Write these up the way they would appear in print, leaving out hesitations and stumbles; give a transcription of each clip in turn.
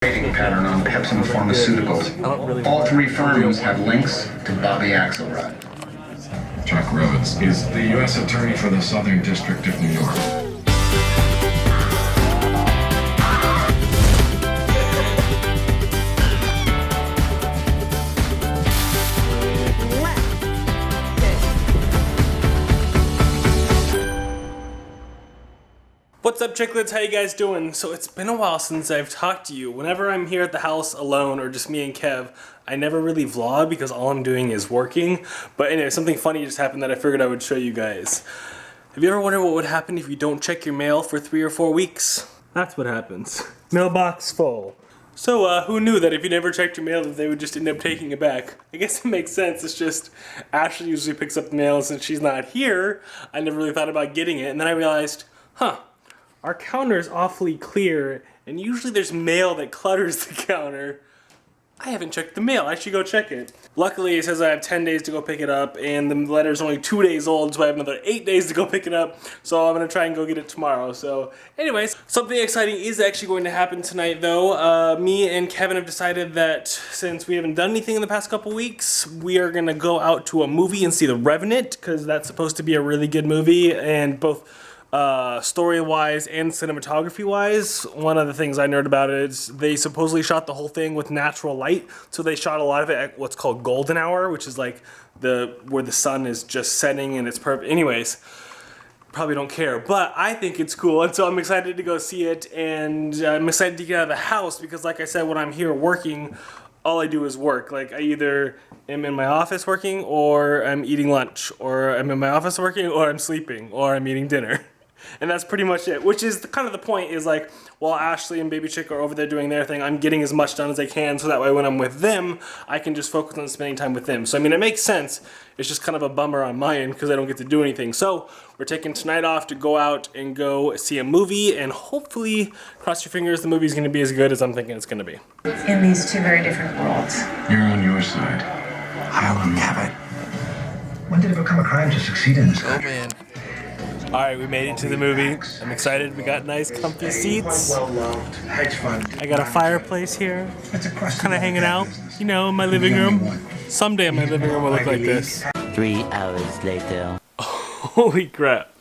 Trading pattern on Pepsin Pharmaceuticals. All three firms have links to Bobby Axelrod. Chuck Rhodes is the U.S. Attorney for the Southern District of New York. What's up, Chicklets? How you guys doing? So it's been a while since I've talked to you. Whenever I'm here at the house alone or just me and Kev, I never really vlog because all I'm doing is working. But anyway, something funny just happened that I figured I would show you guys. Have you ever wondered what would happen if you don't check your mail for 3 or 4 weeks? That's what happens. Mailbox full. So who knew that if you never checked your mail that they would just end up taking it back? I guess it makes sense. It's just Ashley usually picks up the mail, and since she's not here, I never really thought about getting it. And then I realized, our counter is awfully clear, and usually there's mail that clutters the counter. I haven't checked the mail. I should go check it. Luckily, it says I have 10 days to go pick it up, and the letter's only 2 days old, so I have another 8 days to go pick it up, so I'm going to try and go get it tomorrow. So anyways, something exciting is actually going to happen tonight, though. Me and Kevin have decided that since we haven't done anything in the past couple weeks, we are going to go out to a movie and see The Revenant, because that's supposed to be a really good movie, and both story-wise and cinematography-wise, one of the things I nerd about is they supposedly shot the whole thing with natural light. So they shot a lot of it at what's called golden hour, which is like where the sun is just setting and it's perfect. Anyways, probably don't care, but I think it's cool, and so I'm excited to go see it, and I'm excited to get out of the house because, like I said, when I'm here working, all I do is work. Like, I either am in my office working, or I'm eating lunch, or I'm in my office working, or I'm sleeping, or I'm eating dinner. And that's pretty much it, which is kind of the point, is like, while Ashley and Baby Chick are over there doing their thing, I'm getting as much done as I can, so that way when I'm with them, I can just focus on spending time with them. So, I mean, it makes sense. It's just kind of a bummer on my end, because I don't get to do anything. So, we're taking tonight off to go out and go see a movie, and hopefully, cross your fingers, the movie's going to be as good as I'm thinking it's going to be. In these two very different worlds. You're on your side. I alone have it. When did it become a crime to succeed in this country? Oh, man. Alright, we made it to the movie. I'm excited. We got nice, comfy seats. I got a fireplace here. Kind of hanging out, you know, in my living room. Someday my living room will look like this. 3 hours later. Holy crap.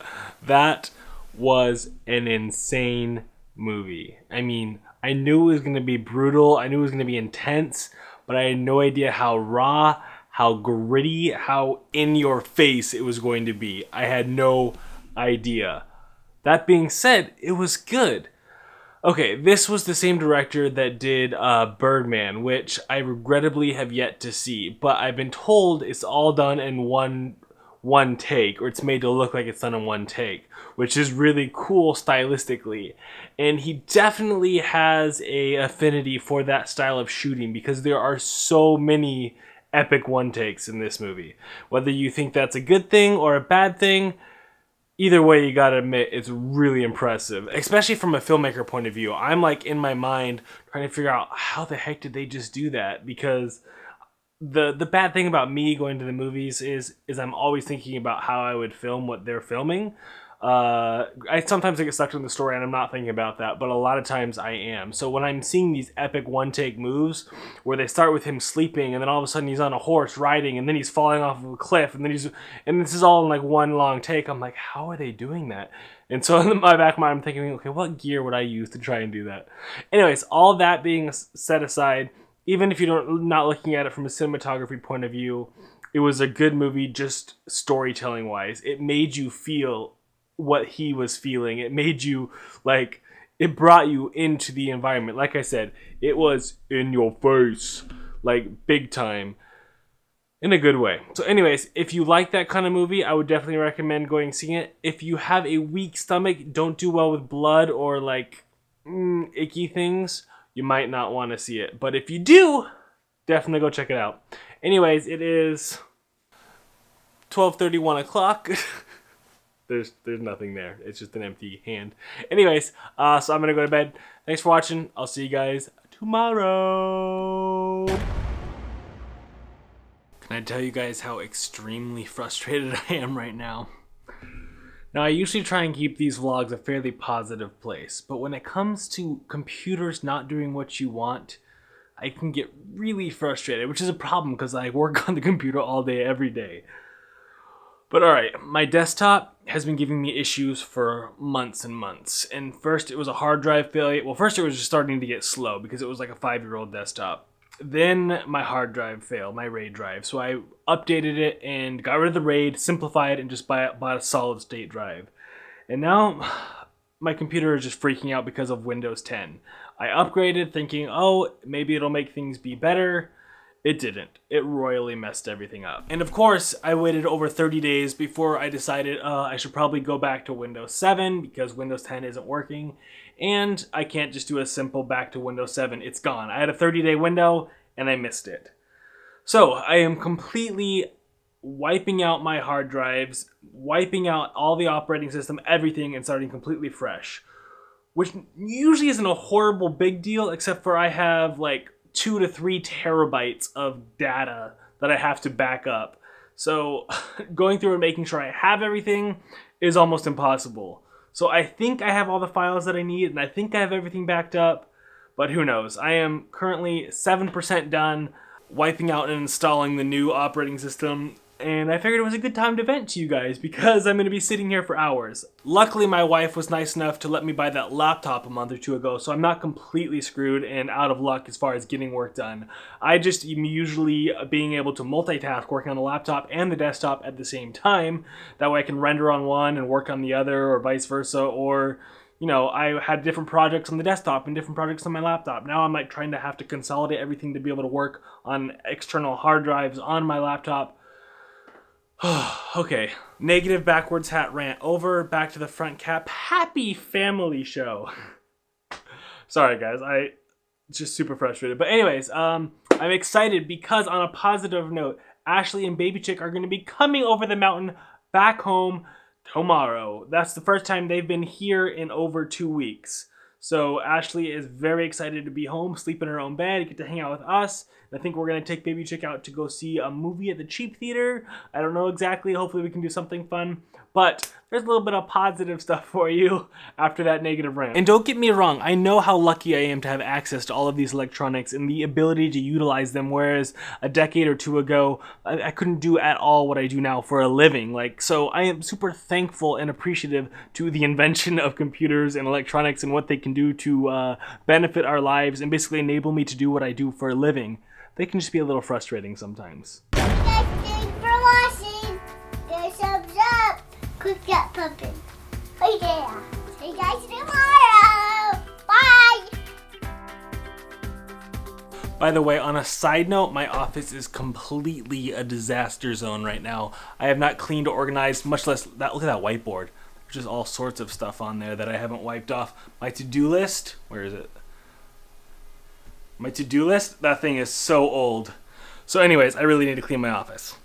That was an insane movie. I mean, I knew it was going to be brutal. I knew it was going to be intense, but I had no idea how raw, how gritty, how in your face it was going to be. I had no idea. That being said, it was good. Okay, this was the same director that did Birdman, which I regrettably have yet to see, but I've been told it's all done in one take, or it's made to look like it's done in one take, which is really cool stylistically. And he definitely has a affinity for that style of shooting, because there are so many epic one takes in this movie. Whether you think that's a good thing or a bad thing, either way, you gotta admit, it's really impressive, especially from a filmmaker point of view. I'm like in my mind trying to figure out how the heck did they just do that, because the bad thing about me going to the movies is I'm always thinking about how I would film what they're filming. I sometimes get stuck in the story and I'm not thinking about that, but a lot of times I am. So when I'm seeing these epic one-take moves where they start with him sleeping and then all of a sudden he's on a horse riding and then he's falling off of a cliff and this is all in like one long take, I'm like, how are they doing that? And so in my back of my mind, I'm thinking, okay, what gear would I use to try and do that? Anyways, all that being set aside, even if you're not looking at it from a cinematography point of view, it was a good movie just storytelling wise. It made you feel what he was feeling. It made you, like, it brought you into the environment. Like I said, it was in your face, like big time, in a good way. So anyways, if you like that kind of movie, I would definitely recommend going and seeing it. If you have a weak stomach, don't do well with blood or like icky things, you might not want to see it. But if you do, definitely go check it out. Anyways, it is 12:30, 1 o'clock. There's nothing there. It's just an empty hand. Anyways, so I'm going to go to bed. Thanks for watching. I'll see you guys tomorrow. Can I tell you guys how extremely frustrated I am right now? Now, I usually try and keep these vlogs a fairly positive place, but when it comes to computers not doing what you want, I can get really frustrated, which is a problem because I work on the computer all day, every day. But alright, my desktop has been giving me issues for months and months. And first it was a hard drive failure. Well, first it was just starting to get slow because it was like a 5-year-old desktop. Then my hard drive failed, my RAID drive. So I updated it and got rid of the RAID, simplified, and just bought a solid state drive. And now my computer is just freaking out because of Windows 10. I upgraded thinking, oh, maybe it'll make things be better. It didn't. It royally messed everything up. And of course, I waited over 30 days before I decided I should probably go back to Windows 7 because Windows 10 isn't working. And I can't just do a simple back to Windows 7. It's gone. I had a 30-day window and I missed it. So I am completely wiping out my hard drives, wiping out all the operating system, everything, and starting completely fresh. Which usually isn't a horrible big deal, except for I have like 2 to 3 terabytes of data that I have to back up. So going through and making sure I have everything is almost impossible. So I think I have all the files that I need and I think I have everything backed up, but who knows. I am currently 7% done wiping out and installing the new operating system. And I figured it was a good time to vent to you guys because I'm going to be sitting here for hours. Luckily, my wife was nice enough to let me buy that laptop a month or 2 ago, so I'm not completely screwed and out of luck as far as getting work done. I just am usually being able to multitask, working on the laptop and the desktop at the same time. That way I can render on one and work on the other, or vice versa, or you know, I had different projects on the desktop and different projects on my laptop. Now I'm like trying to have to consolidate everything to be able to work on external hard drives on my laptop. Okay, negative backwards hat rant over, back to the front cap. Happy family show. Sorry guys, I just super frustrated. But anyways, I'm excited because on a positive note, Ashley and Baby Chick are going to be coming over the mountain back home tomorrow. That's the first time they've been here in over 2 weeks. So Ashley is very excited to be home, sleep in her own bed, get to hang out with us. I think we're going to take Baby Chick out to go see a movie at the cheap theater. I don't know exactly. Hopefully we can do something fun. But there's a little bit of positive stuff for you after that negative rant. And don't get me wrong, I know how lucky I am to have access to all of these electronics and the ability to utilize them, whereas a decade or 2 ago, I couldn't do at all what I do now for a living. So I am super thankful and appreciative to the invention of computers and electronics and what they can do to benefit our lives and basically enable me to do what I do for a living. They can just be a little frustrating sometimes. Thanks for watching. There's thumbs up. Click that button. Oh yeah. See you guys tomorrow. Bye. By the way, on a side note, my office is completely a disaster zone right now. I have not cleaned or organized, much less that. Look at that whiteboard. There's just all sorts of stuff on there that I haven't wiped off. My to-do list, where is it? My to-do list, that thing is so old. So anyways, I really need to clean my office.